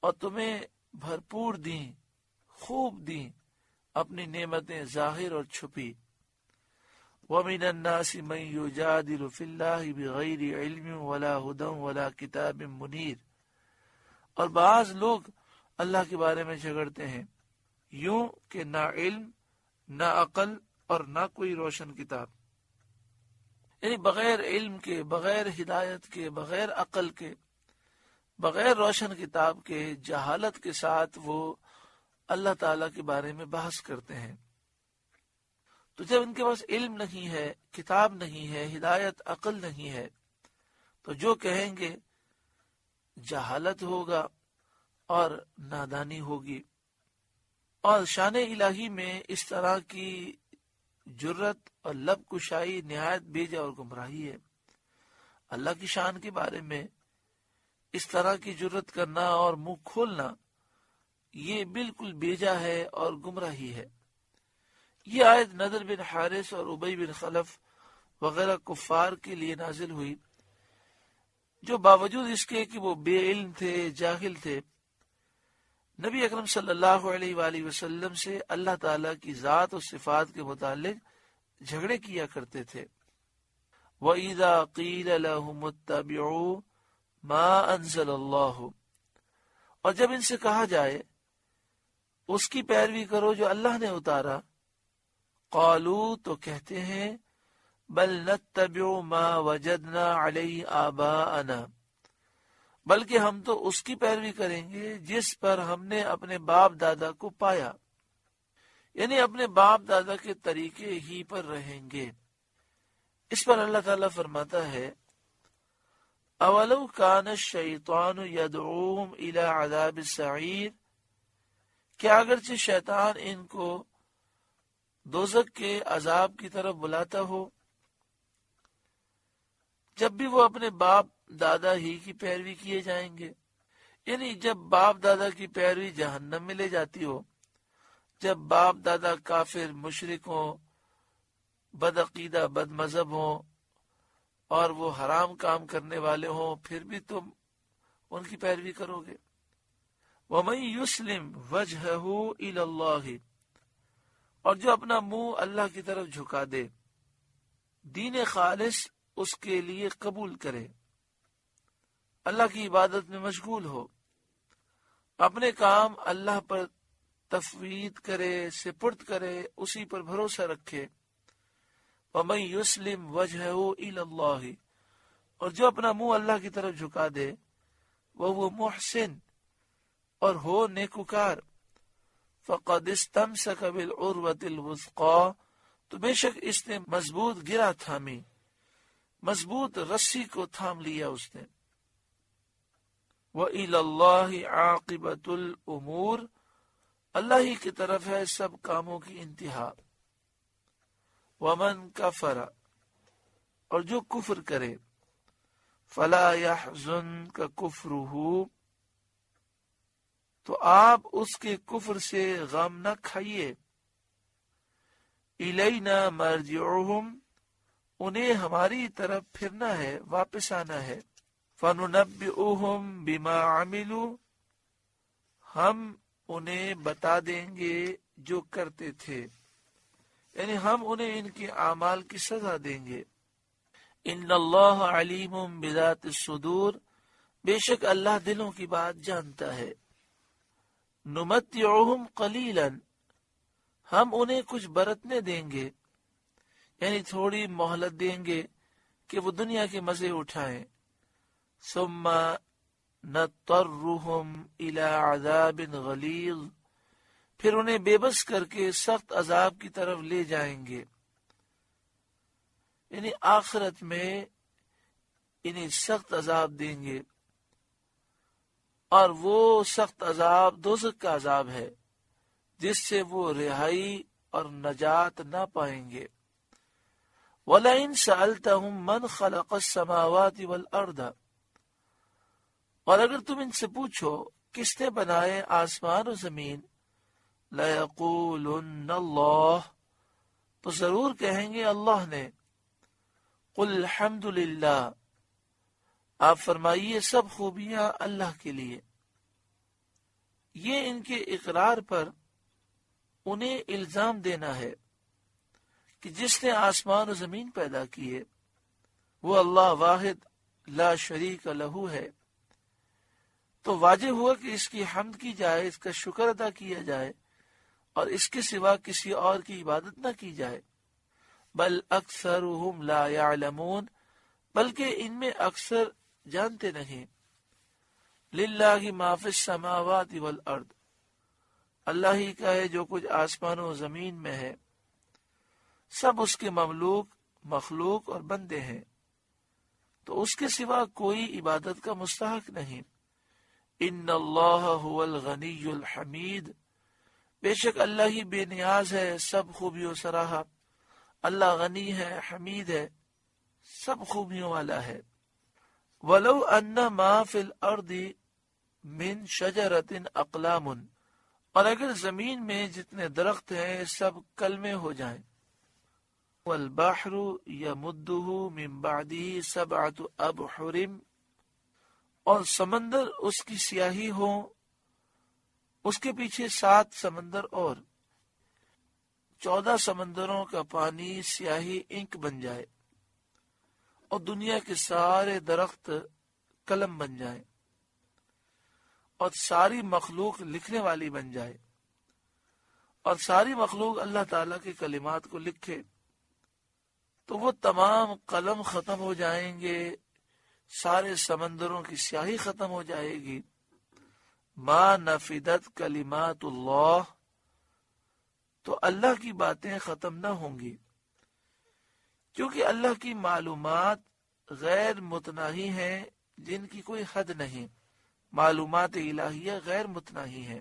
اور تمہیں بھرپور دیں، خوب دیں اپنی نعمتیں ظاہر اور چھپی۔ وَمِنَ النَّاسِ مَن يُجَادِلُ فِي اللَّهِ بِغَيْرِ عِلْمٍ وَلَا هُدًى وَلَا كِتَابٍ مُنِيرٍ، اور بعض لوگ اللہ کے بارے میں جھگڑتے ہیں یوں کہ نہ علم، نہ عقل اور نہ کوئی روشن کتاب، یعنی بغیر علم کے، بغیر ہدایت کے، بغیر عقل کے، بغیر روشن کتاب کے، جہالت کے ساتھ وہ اللہ تعالیٰ کے بارے میں بحث کرتے ہیں۔ تو جب ان کے پاس علم نہیں ہے، کتاب نہیں ہے، ہدایت، عقل نہیں ہے، تو جو کہیں گے جہالت ہوگا اور نادانی ہوگی۔ اور شان الہی میں اس طرح کی جرت اور لب کشائی نہایت بیجا اور گمراہی ہے۔ اللہ کی شان کے بارے میں اس طرح کی جرت کرنا اور منہ کھولنا یہ بالکل بیجا ہے اور گمراہی ہے۔ یہ آیت نضر بن حارث اور ابی بن خلف وغیرہ کفار کے لیے نازل ہوئی، جو باوجود اس کے کہ وہ بے علم تھے، جاہل تھے، نبی اکرم صلی اللہ علیہ وآلہ وسلم سے اللہ تعالیٰ کی ذات و صفات کے متعلق جھگڑے کیا کرتے تھے۔ وَإِذَا قِيلَ لَهُمُ اتَّبِعُوا مَا أَنزَلَ اللَّهُ، اور جب ان سے کہا جائے اس کی پیروی کرو جو اللہ نے اتارا، قالوا، تو کہتے ہیں، بل نتبع ما وجدنا علیہ آباءنا، بلکہ ہم تو اس کی پیروی کریں گے جس پر ہم نے اپنے باپ دادا کو پایا، یعنی اپنے باپ دادا کے طریقے ہی پر رہیں گے۔ اس پر اللہ تعالیٰ فرماتا ہے، اولو کان الشیطان یدعوہم الی عذاب السعیر، کیا اگرچہ شیطان ان کو دوزخ کے عذاب کی طرف بلاتا ہو، جب بھی وہ اپنے باپ دادا ہی کی پیروی کیے جائیں گے، یعنی جب باپ دادا کی پیروی جہنم میں لے جاتی ہو، جب باپ دادا کافر، مشرک ہوں، بدعقیدہ، بد مذہب ہوں اور وہ حرام کام کرنے والے ہوں، پھر بھی تم ان کی پیروی کرو گے۔ وَمَن يُسْلِمْ وَجْهَهُ إِلَى اللَّهِ، اور جو اپنا منہ اللہ کی طرف جھکا دے، دین خالص اس کے لیے قبول کرے، اللہ کی عبادت میں مشغول ہو، اپنے کام اللہ پر تفویض کرے، سپرد کرے، اسی پر بھروسہ رکھے۔ وَمَن يُسْلِمْ وَجْهَهُ إِلَى اللَّهِ، اور جو اپنا منہ اللہ کی طرف جھکا دے، وہ محسن اور ہو نیکوکار، فَقَدْ اسْتَمْسَكَ بِالْعُرْوَةِ الْوُثْقَىٰ، تو بے شک اس نے مضبوط گرہ تھامی، مضبوط رسی کو تھام لیا اس نے۔ وَإِلَى اللَّهِ عَاقِبَةُ الْأُمُورِ، اللہ ہی کی طرف ہے سب کاموں کی انتہا۔ وَمَن كَفَرَ، اور جو کفر کرے، فَلَا يَحْزُنْكَ كُفْرُهُ، تو آپ اس کے کفر سے غم نہ کھائیے۔ الینا مرجعہم، انہیں ہماری طرف پھرنا ہے، واپس آنا ہے۔ فننبئہم بما عملوا، ہم انہیں بتا دیں گے جو کرتے تھے، یعنی ہم انہیں ان کے اعمال کی سزا دیں گے۔ ان اللہ علیم بذات الصدور، بے شک اللہ دلوں کی بات جانتا ہے۔ نمتعہم قلیلا، ہم انہیں کچھ برتنے دیں گے، یعنی تھوڑی مہلت دیں گے کہ وہ دنیا کے مزے اٹھائیں۔ ثم نضطرہم الی عذاب غلیظ، پھر انہیں بے بس کر کے سخت عذاب کی طرف لے جائیں گے، یعنی آخرت میں انہیں سخت عذاب دیں گے، اور وہ سخت عذاب دوزخ کا عذاب ہے جس سے وہ رہائی اور نجات نہ پائیں گے۔ وَلَئِن سَأَلْتَهُم مَّنْ خَلَقَ السَّمَاوَاتِ وَالْأَرْضَ، اور اگر تم ان سے پوچھو کس نے بنائے آسمان و زمین، لَيَقُولُنَّ اللَّهُ، تو ضرور کہیں گے اللہ نے۔ قُلْ الْحَمْدُ لِلَّهِ، آپ فرمائیے سب خوبیاں اللہ کے لیے۔ یہ ان کے اقرار پر انہیں الزام دینا ہے کہ جس نے آسمان و زمین پیدا کیے وہ اللہ واحد لا شریک لہو ہے، تو واجب ہوا کہ اس کی حمد کی جائے، اس کا شکر ادا کیا جائے اور اس کے سوا کسی اور کی عبادت نہ کی جائے۔ بل اکثرهم لا يعلمون، بلکہ ان میں اکثر جانتے نہیں۔ للہ ما فی السماوات والارض، اللہ ہی کا ہے جو کچھ آسمانوں و زمین میں ہے، سب اس کے مخلوق اور بندے ہیں، تو اس کے سوا کوئی عبادت کا مستحق نہیں۔ ان اللہ هو الغنی الحمید، بے شک اللہ ہی بے نیاز ہے، سب خوبیوں سراہا۔ اللہ غنی ہے، حمید ہے، سب خوبیوں والا ہے۔ وَلَوْ أَنَّ مَا فِي الْأَرْضِ مِن شَجَرَةٍ أَقْلَامٌ، اور اگر زمین میں جتنے درخت ہیں سب کلمے ہو جائیں۔ وَالْبَحْرُ يَمُدُّهُ مِن بَعْدِهِ سَبْعَةُ أَبْحُرٍ، اور سمندر اس کی سیاہی ہو، اس کے پیچھے 7 سمندر اور 14 سمندروں کا پانی سیاہی انک بن جائے، اور دنیا کے سارے درخت قلم بن جائیں، اور ساری مخلوق لکھنے والی بن جائے، اور ساری مخلوق اللہ تعالیٰ کے کلمات کو لکھے، تو وہ تمام قلم ختم ہو جائیں گے، سارے سمندروں کی سیاہی ختم ہو جائے گی۔ ما نفدت کلمات اللہ، تو اللہ کی باتیں ختم نہ ہوں گی، کیونکہ اللہ کی معلومات غیر متناہی ہیں جن کی کوئی حد نہیں، معلومات الہیہ غیر متناہی ہیں۔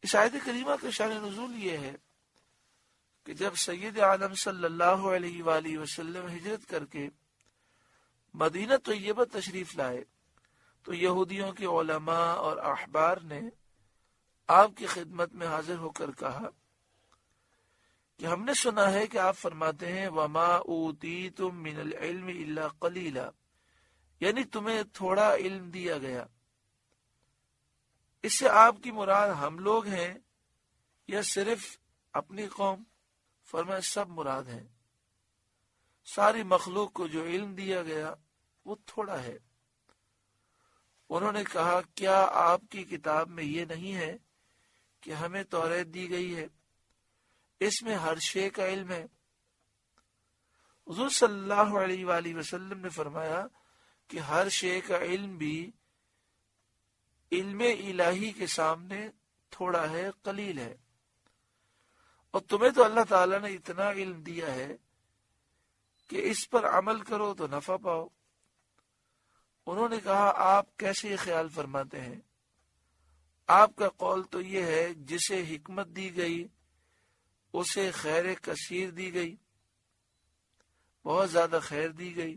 اس آیت کریمہ کا شان نزول یہ ہے کہ جب سید عالم صلی اللہ علیہ وآلہ وسلم ہجرت کر کے مدینہ طیبہ تشریف لائے تو یہودیوں کے علماء اور احبار نے آپ کی خدمت میں حاضر ہو کر کہا کہ ہم نے سنا ہے کہ آپ فرماتے ہیں وَمَا أُوتِيتُم مِّنَ الْعِلْمِ إِلَّا قَلِيلًا، یعنی تمہیں تھوڑا علم دیا گیا۔ اس سے آپ کی مراد ہم لوگ ہیں یا صرف اپنی قوم؟ فرمایا سب مراد ہیں، ساری مخلوق کو جو علم دیا گیا وہ تھوڑا ہے۔ انہوں نے کہا کیا آپ کی کتاب میں یہ نہیں ہے کہ ہمیں توریت دی گئی ہے، اس میں ہر شے کا علم ہے؟ حضور صلی اللہ علیہ وآلہ وسلم نے فرمایا کہ ہر شے کا علم بھی علم الہی کے سامنے تھوڑا ہے، قلیل ہے، اور تمہیں تو اللہ تعالیٰ نے اتنا علم دیا ہے کہ اس پر عمل کرو تو نفع پاؤ۔ انہوں نے کہا آپ کیسے یہ خیال فرماتے ہیں؟ آپ کا قول تو یہ ہے جسے حکمت دی گئی اسے خیر کثیر دی گئی، بہت زیادہ خیر دی گئی،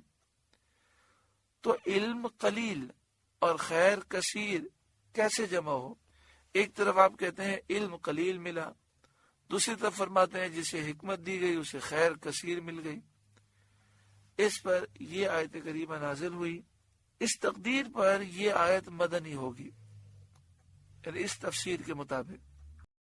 تو علم قلیل اور خیر کثیر کیسے جمع ہو؟ ایک طرف آپ کہتے ہیں علم قلیل ملا، دوسری طرف فرماتے ہیں جسے حکمت دی گئی اسے خیر کثیر مل گئی۔ اس پر یہ آیت کریمہ نازل ہوئی۔ اس تقدیر پر یہ آیت مدنی ہوگی، یعنی اس تفسیر کے مطابق۔